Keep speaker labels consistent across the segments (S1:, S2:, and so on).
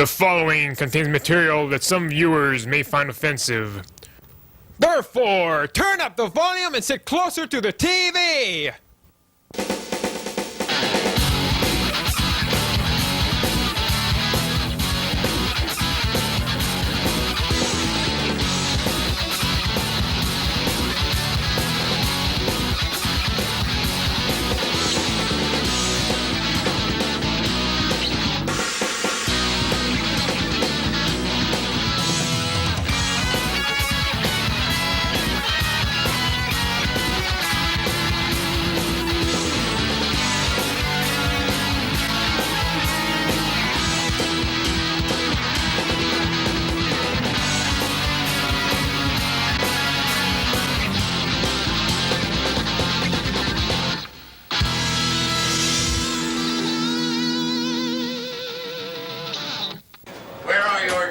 S1: The following contains material that some viewers may find offensive. Therefore, turn up the volume and sit closer to the TV!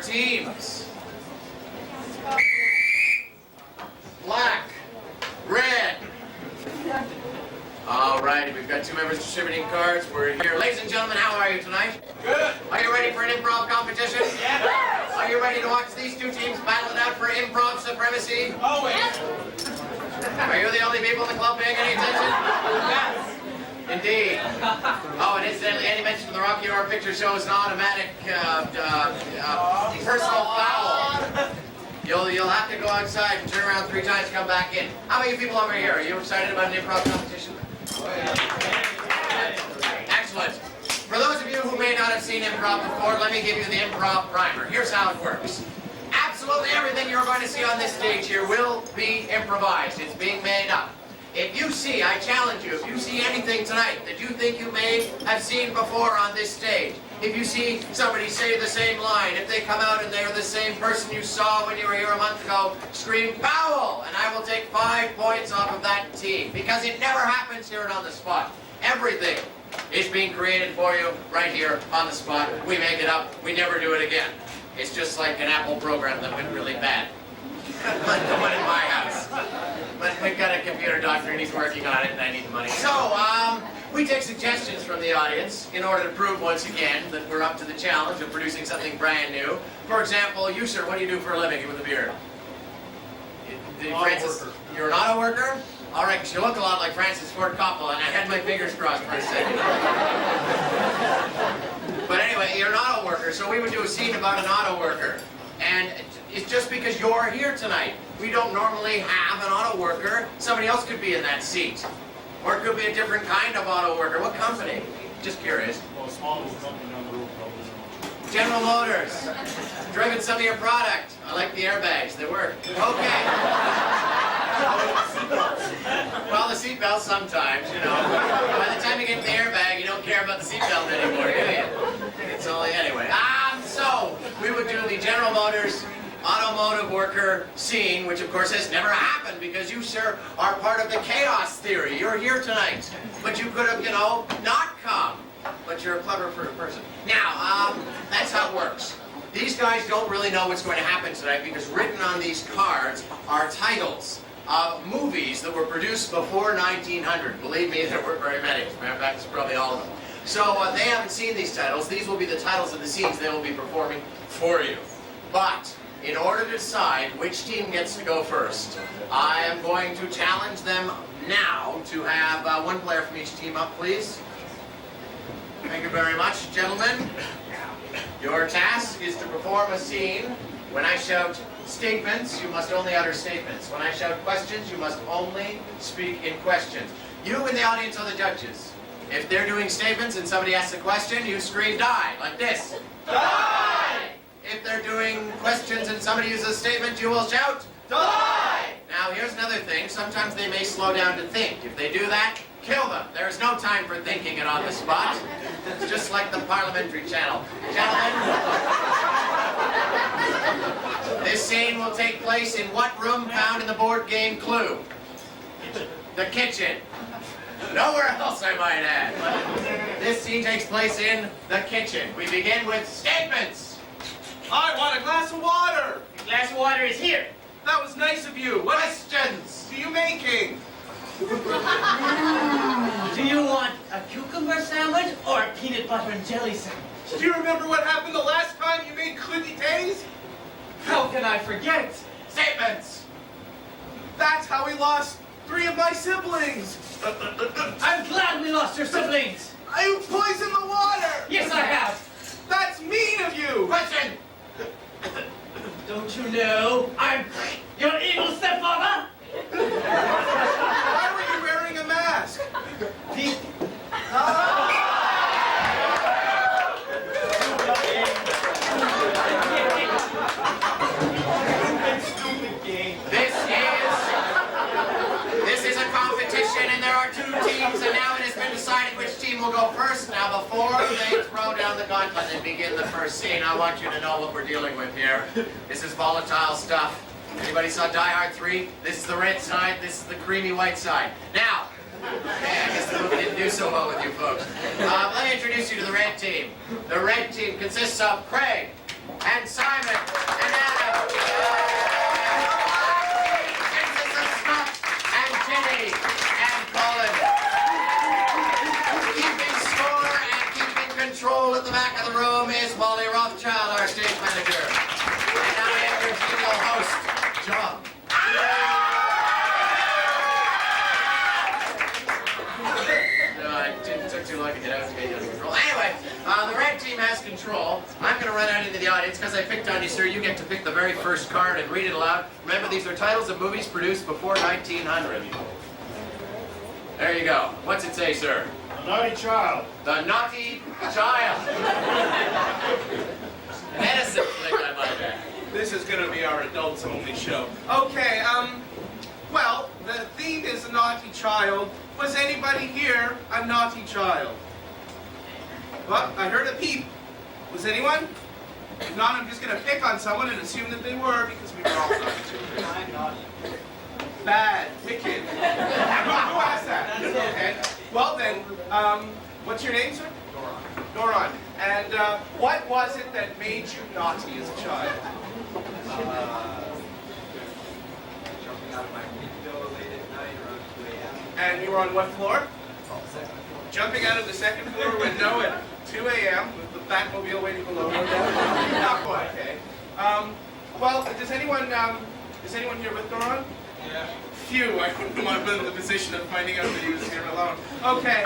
S2: Teams. Black, red. All righty, we've got two members distributing cards. We're here. Ladies and gentlemen, how are you tonight? Good. Are you ready for an improv competition? Yes. Are you ready to watch these two teams battle it out for improv supremacy? Always. Are you the only people in the club paying any attention? Yes. Indeed. Oh, and incidentally, any mention of the Rocky Horror Picture Show is an automatic personal foul. You'll have to go outside and turn around 3 times and come back in. How many people over here? Are you excited about an improv competition? Excellent. For those of you who may not have seen improv before, let me give you the improv primer. Here's how it works. Absolutely everything you're going to see on this stage here will be improvised. It's being made up. If you see, I challenge you, if you see anything tonight that you think you may have seen before on this stage, if you see somebody say the same line, if they come out and they're the same person you saw when you were here a month ago, scream foul, and I will take 5 points off of that team, because it never happens here and on the spot. Everything is being created for you right here on the spot. We make it up, we never do it again. It's just like an Apple program that went really bad. Like the one in my house. But we've got a computer doctor and he's working on it and I need the money. So, we take suggestions from the audience in order to prove once again that we're up to the challenge of producing something brand new. For example, you sir, what do you do for a living with a beard? Francis, you're an auto worker? All right, because you look a lot like Francis Ford Coppola and I had my fingers crossed for a second. But anyway, you're an auto worker, so we would do a scene about an auto worker. And it's just because you're here tonight. We don't normally have an auto worker. Somebody else could be in that seat. Or it could be a different kind of auto worker. What company? Just curious.
S3: Well, a small little company down the road, probably.
S2: General Motors. Driven some of your product. I like the airbags. They work. Okay. Well, the seatbelt sometimes, you know. By the time you get the airbag, you don't care about the seatbelt anymore, do you? It's only anyway. So we would do the General Motors automotive worker scene, which of course has never happened because you, sir, are part of the chaos theory. You're here tonight, but you could have, you know, not come. But you're a clever person. Now, that's how it works. These guys don't really know what's going to happen tonight because written on these cards are titles of movies that were produced before 1900. Believe me, there weren't very many. As a matter of fact, it's probably all of them. So they haven't seen these titles. These will be the titles of the scenes they will be performing for you. But in order to decide which team gets to go first, I am going to challenge them now to have one player from each team up, please. Thank you very much, gentlemen. Your task is to perform a scene. When I shout statements, you must only utter statements. When I shout questions, you must only speak in questions. You in the audience are the judges. If they're doing statements and somebody asks a question, you scream die, like this. Die! If they're doing questions and somebody uses a statement, you will shout die! Now here's another thing, sometimes they may slow down to think. If they do that, kill them. There is no time for thinking it on the spot. It's just like the parliamentary channel. Gentlemen, this scene will take place in what room found in the board game Clue? The kitchen. Nowhere else, I might add. This scene takes place in the kitchen. We begin with statements.
S4: I want a glass of water.
S2: The glass of water is here.
S4: That was nice of you. What
S2: Questions.
S4: are you making?
S5: Do you want a cucumber sandwich or a peanut butter and jelly sandwich?
S4: Do you remember what happened the last time you made crudités?
S5: How can I forget?
S2: Statements.
S4: That's how we lost 3 of my siblings.
S5: I'm glad we lost your siblings.
S4: You poisoned the water.
S5: Yes, I have.
S4: That's mean of you.
S2: Question.
S5: Don't you know I'm your evil stepfather?
S4: Why were you wearing a mask?
S2: This is a competition, and there are 2 teams, and now it has been decided which team will go first. Now, before they throw down the gauntlet and begin the first scene, I want you to know what we're dealing with here. This is volatile stuff. Anybody saw Die Hard 3? This is the red side, this is the creamy white side. Now, I guess the movie didn't do so well with you folks. Let me introduce you to the red team. The red team consists of Craig and Simon and Adam. Consists of Scott and Jenny and Colin. Keeping score and keeping control at the back of the room is Wally Rothschild, our stage manager. And now I am your genial host, John. It took too long to get out to get you under control. Anyway, the red team has control. I'm going to run out into the audience because I picked on you, sir. You get to pick the very first card and read it aloud. Remember, these are titles of movies produced before 1900. There you go. What's it say, sir?
S3: A naughty child.
S2: The Naughty Child. An innocent flick, I might add.
S4: This is going to be our adults-only show. Okay, well, the theme is a naughty child. Was anybody here a naughty child? Well, I heard a peep. Was anyone? If not, I'm just going to pick on someone and assume that they were, because we were all naughty children.
S5: I'm naughty.
S4: Bad, wicked. Who asked that? Okay. Well then, what's your name, sir? Doron. And what was it that made you naughty as a child?
S6: Jumping out of my window late at night around 2 a.m.
S4: And you were on what floor? Jumping out of the second floor window at 2 a.m. with the Batmobile waiting below. Not quite, okay. Well, is anyone here with Doron?
S6: Yeah.
S4: Phew, I wouldn't want to put in the position of finding out that he was here alone. Okay,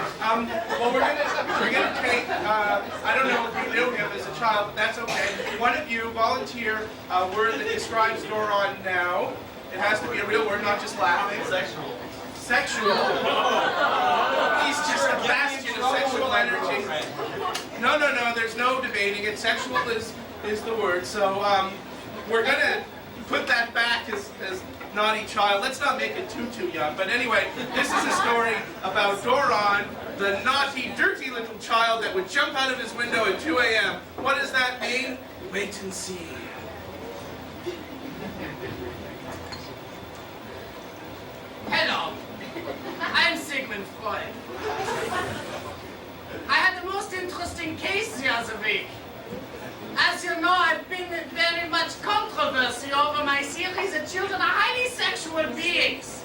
S4: well we're gonna take, I don't know if you knew him as a child, but that's okay. One of you volunteer a word that describes Doron now. It has to be a real word, not just laughing.
S6: Sexual.
S4: Sexual. He's just a bastion of sexual energy. No, there's no debating it. Sexual is the word. So we're gonna put that back as naughty child. Let's not make it too young. But anyway, this is a story about Doron, the naughty, dirty little child that would jump out of his window at 2 a.m. What does that mean? Wait and see.
S7: Hello, I'm Sigmund Freud. I had the most interesting case the other week. As you know, I've been in very much controversy over my series that children are highly sexual beings.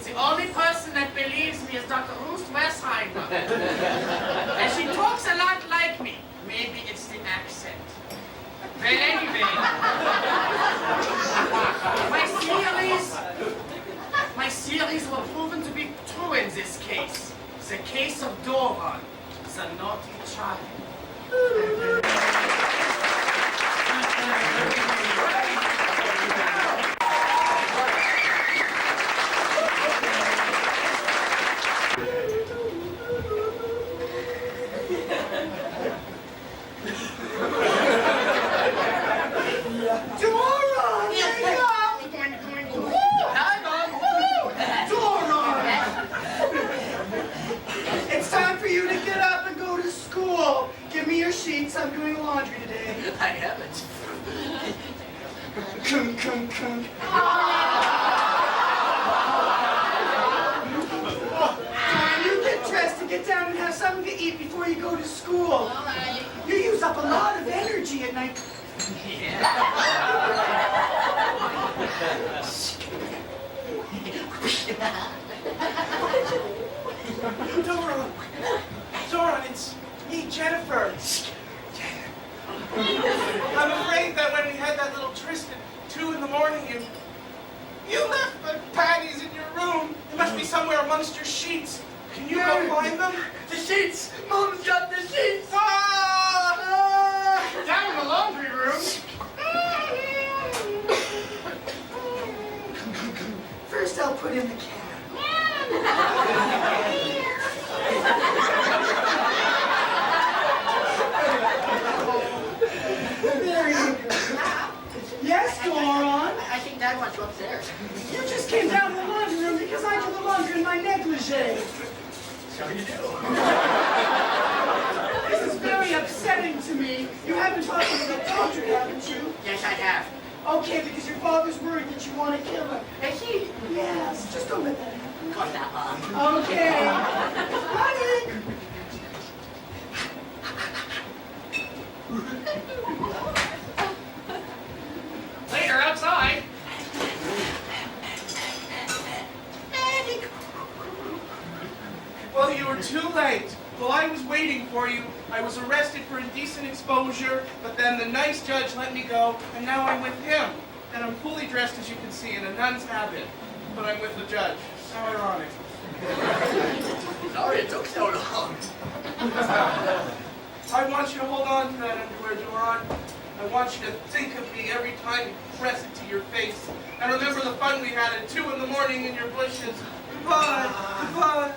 S7: The only person that believes me is Dr. Ruth Westheimer. And she talks a lot like me. Maybe it's the accent. But anyway, my series were proven to be true in this case. The case of Doron, the naughty child.
S5: It's time for you to get up and go to school. Give me your sheets. I'm doing laundry today.
S2: I haven't.
S5: Come. You get dressed and get down and have something to eat before you go to school.
S7: All right.
S5: You use up a lot of energy at night.
S4: Doran, it's me, Jennifer. I'm afraid that when we had that little tryst at 2 in the morning, you left the panties in your room. They must be somewhere amongst your sheets. Can you go find them?
S7: The sheets! Mom's got the sheets! Down in the laundry room.
S5: First, I'll put in the cat. There you go. Yes, Doron?
S7: I think Dad wants you upstairs.
S5: You just came down to the laundry room because I do the laundry in my negligee.
S7: So you do.
S5: This is very upsetting to me. You haven't talked to the doctor, haven't you?
S7: Yes, I have.
S5: Okay, because your father's worried that you want to kill her.
S7: Is he?
S5: Yes, just don't let that happen.
S7: Of course not, Mom.
S5: Okay. Honey!
S7: Later, outside.
S4: Well, you were too late. While I was waiting for you, I was arrested for indecent exposure, but then the nice judge let me go, and now I'm with him. And I'm fully dressed, as you can see, in a nun's habit. But I'm with the judge. How ironic.
S7: Sorry it took so long.
S4: I want you to hold on to that underwear, Doron. I want you to think of me every time you press it to your face. And remember the fun we had at 2 in the morning in your bushes. Goodbye. Goodbye.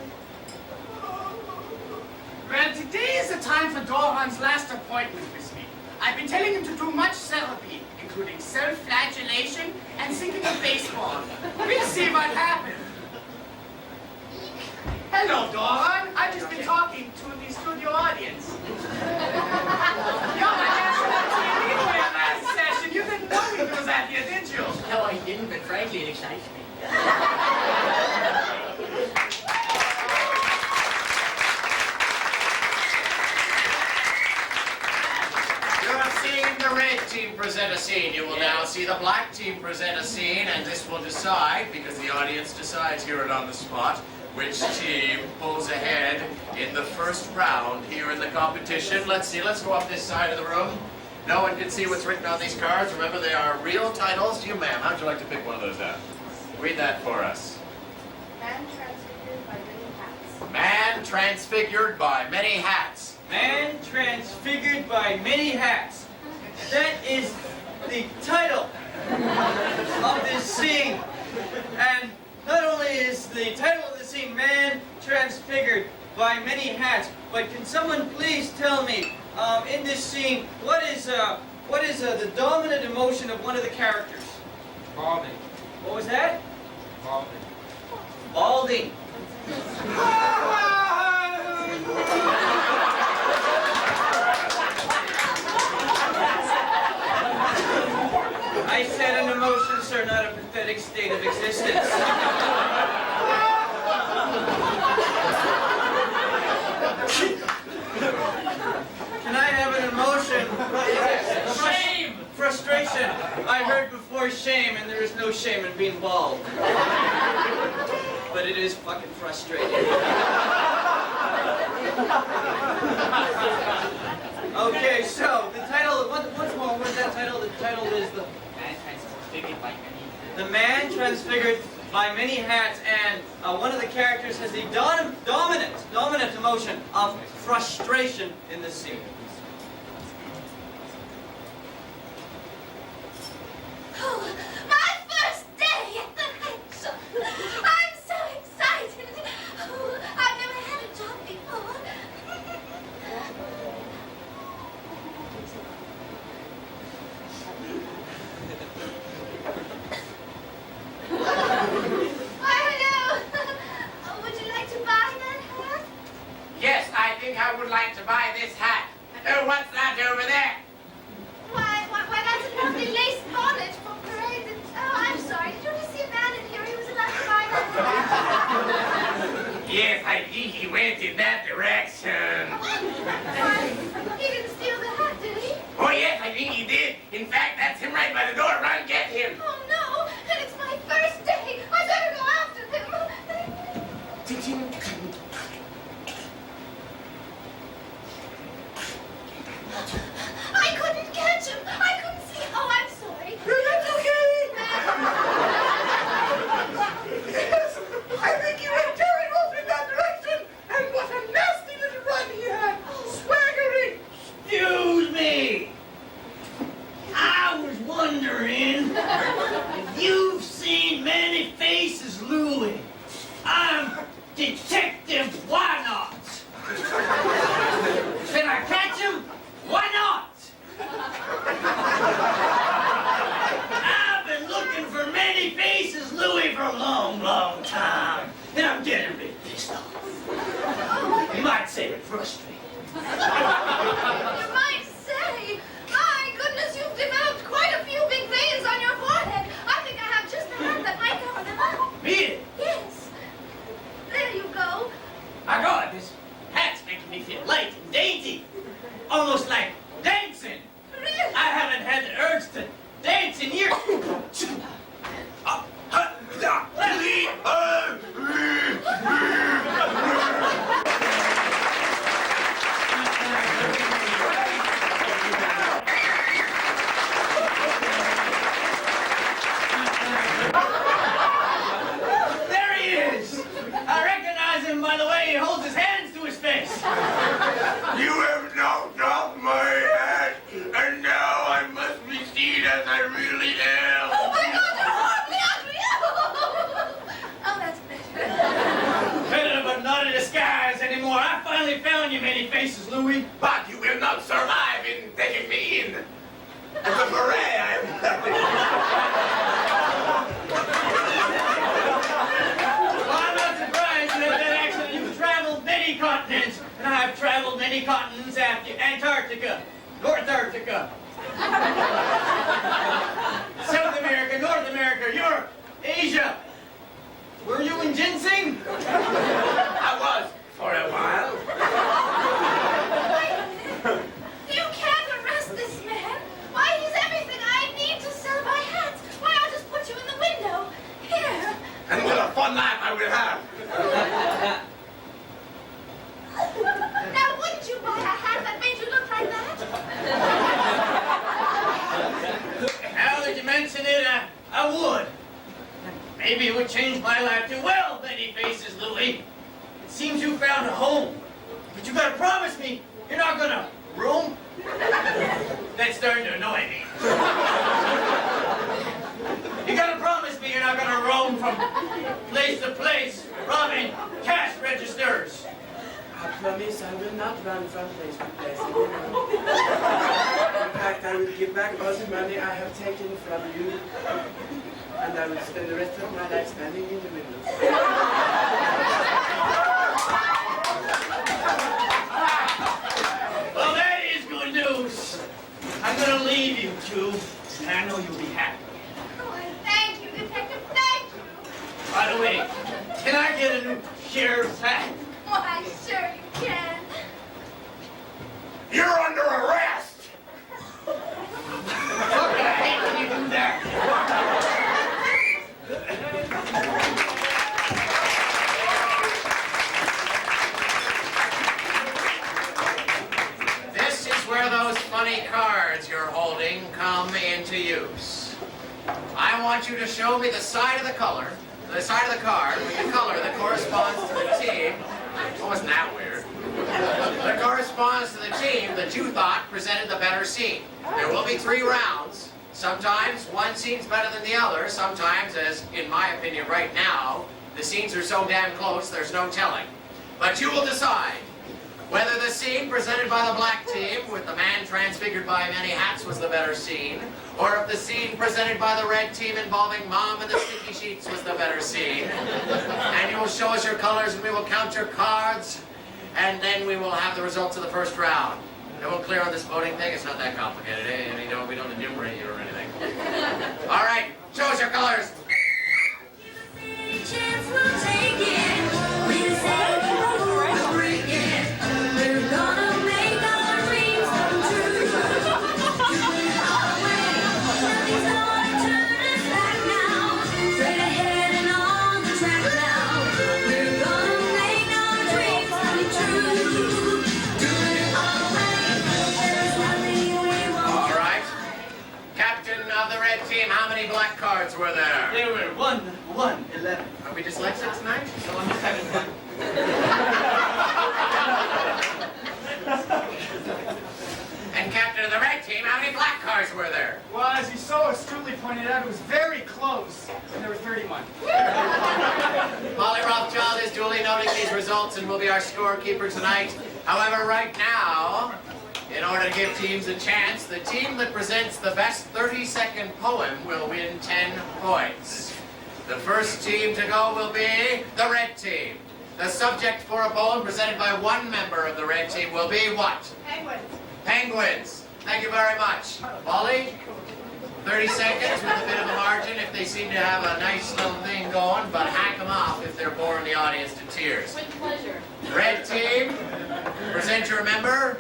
S7: Well, today is the time for Doran's last appointment with me. I've been telling him to do much therapy, including self-flagellation and thinking of baseball. We'll see what happens. Hello, Doran. I've just been talking to the studio audience. You're my national TV for your last session. You didn't know we was at here, did you? No, I didn't, but frankly, it excites me.
S2: The red team present a scene. You will now see the black team present a scene, and this will decide, because the audience decides here and on the spot, which team pulls ahead in the first round here in the competition. Let's see, let's go up this side of the room. No one can see what's written on these cards. Remember, they are real titles. You, ma'am, how'd you like to pick one of those out? Read that for us.
S8: Man transfigured by many hats.
S2: Man transfigured by many hats.
S9: Man transfigured by many hats. That is the title of this scene. And not only is the title of the scene Man Transfigured by Many Hats, but can someone please tell me, in this scene, what is the dominant emotion of one of the characters?
S3: Balding.
S9: What was that?
S3: Balding.
S9: Balding. I said an emotion, sir, not a pathetic state of existence. Can I have an emotion?
S7: Shame!
S9: Frustration. I heard before shame, and there is no shame in being bald. But it is fucking frustrating. Okay, so the title, once more, what is that title? The title is The Man Transfigured by Many Hats, and one of the characters has the dominant emotion of frustration in this scene.
S8: Oh, my first day at the night show. I'm so excited. Oh, I've never had a job before. Hello. Would you like to buy that hat?
S2: Yes, I think I would like to buy this hat. Oh, what's that over there?
S8: Why, that's a lovely lace bonnet for parade. Oh, I'm sorry. Did you only see a man in here? He was allowed to buy that hat.
S2: Yes, I think he went in that direction.
S8: Why, he didn't steal the hat, did he?
S2: Oh, yes, I think he did. In fact, that's him right by the door. Run, get him.
S8: Oh, no. And it's my first day. I better go after him.
S9: finally found you, Many Faces, Louie.
S2: But you will not survive in taking me in. It's a beret I am wearing.
S9: Well, I'm not surprised that actually you've traveled many continents, and I've traveled many continents after Antarctica, North Antarctica, South America, North America, Europe, Asia. Were you in ginseng?
S2: I was for a while.
S8: You can't arrest this man. Why, he's everything I need to sell my hats. Why, I'll just put you in the window. Here.
S2: And what a fun life I will have.
S8: Now, wouldn't you buy a hat that made you look like that?
S9: Now that you mention it, I would. Maybe it would change my life too. Well, Many Faces, Louie, it seems you found a home. But you gotta promise me you're not gonna roam. That's starting to annoy me. You gotta promise me you're not gonna roam from place to place, robbing cash registers.
S5: I promise I will not run from place to place anymore. In fact, I will give back all the money I have taken from you, and I will spend the rest of my life standing in the windows.
S9: Well, that is good news. I'm gonna leave you two, and I know you'll be happy.
S8: Oh, thank you, Detective, thank you.
S9: By the way, can I get a new sheriff's hat?
S8: Why, sure you can.
S2: You're under arrest.
S9: Look, I hate when you do that.
S2: This is where those funny cards you're holding come into use. I want you to show me the side of the card with the color that corresponds to the team. Oh, wasn't that weird? That corresponds to the team that you thought presented the better scene. There will be 3 rounds. Sometimes one scene's better than the other. Sometimes, as in my opinion right now, the scenes are so damn close there's no telling. But you will decide whether the scene presented by the black team with the man transfigured by many hats was the better scene, or if the scene presented by the red team involving Mom and the sticky sheets was the better scene. And you will show us your colors and we will count your cards, and then we will have the results of the first round. And we'll clear on this voting thing. It's not that complicated, eh? I mean, we don't enumerate you or anything. All right, show us your colors.
S8: Chance we'll take it. We say we'll bring it. We're gonna make our dreams come true. Do it our way. Nothing's gonna turn us back now. Straight ahead and on the track now. We're gonna make our dreams come true. Do it our way. There's nothing we won't.
S2: All right. Captain of the red team, how many black cards were there?
S9: There were 11.
S2: Are we dyslexic tonight?
S9: So I'm just having fun.
S2: And captain of the red team, how many black cards were there?
S5: Well, as you so astutely pointed out, it was very close, and there were 31.
S2: Molly Rothschild is duly noting these results and will be our scorekeeper tonight. However, right now, in order to give teams a chance, the team that presents the best 30-second poem will win 10 points. The first team to go will be the red team. The subject for a poem presented by one member of the red team will be what?
S8: Penguins.
S2: Penguins. Thank you very much. Molly, 30 seconds with a bit of a margin if they seem to have a nice little thing going, but hack them off if they're boring the audience to tears.
S8: With pleasure.
S2: Red team, present your member.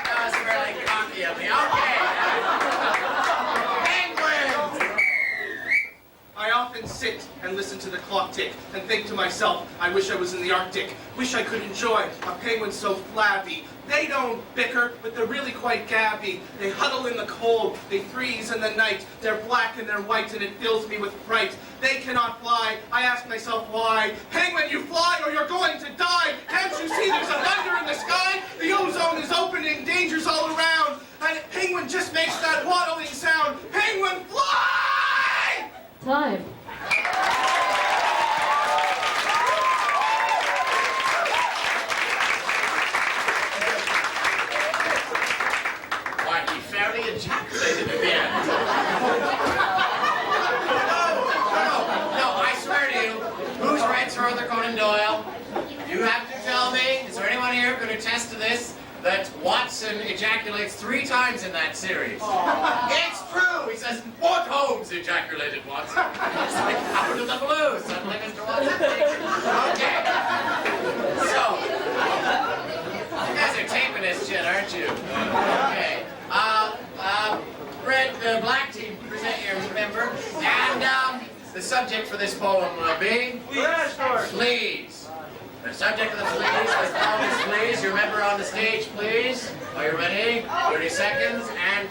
S2: That was really cocky of me. Okay. Penguins!
S4: I often sit and listen to the clock tick and think to myself, I wish I was in the Arctic. Wish I could enjoy a penguin so flabby. They don't bicker, but they're really quite gabby. They huddle in the cold, they freeze in the night. They're black and they're white and it fills me with fright. They cannot fly, I ask myself why. Penguin, you fly or you're going to die. Can't you see there's a thunder in the sky? The ozone is opening, dangers all around. And penguin, just makes that waddling sound. Penguin, fly!
S10: Time.
S2: Why, he fairly ejaculated at the end. No, I swear to you, who's read Sir Arthur Conan Doyle? You have to tell me, is there anyone here who can attest to this, that Watson ejaculates 3 times in that series? It's true! He says, "What Holmes ejaculated Watson?" It's like out of the blue, suddenly Mr. Watson thinks, okay. So, you guys are taping this shit, aren't you? Okay. Red, black team, present your member. And, the subject for this poem will be... Fleas. The subject of the fleas, this poem is fleas. Your member on the stage, please. Are you ready? 30 seconds, and...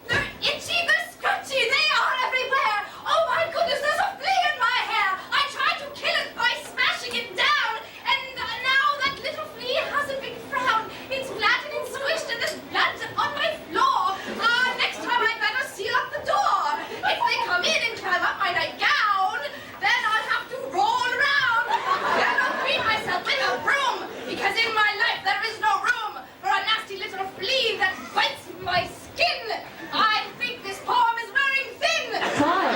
S8: They're itchy, they're scratchy, they are everywhere! Oh my goodness, there's a flea in my hair! I tried to kill it by smashing it down, and now that little flea has a big frown. It's flattened and squished, and there's blood on my floor. Next time I better seal up the door. If they come in and climb up my nightgown, then I'll have to roll around. Then I'll clean myself with a broom, because in my life there is no room for a nasty little flea that bites my skin. I think this poem is wearing thin.
S10: Time.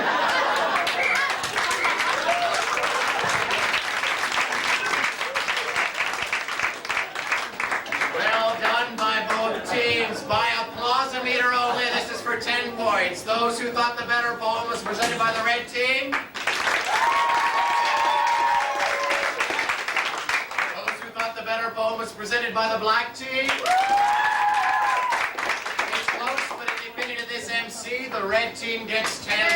S2: Well done by both teams. By applause-o-meter only, this is for 10 points. Those who thought the better poem was presented by the red team. Those who thought the better poem was presented by the black team. It's close, but in the opinion of this MC, the red team gets 10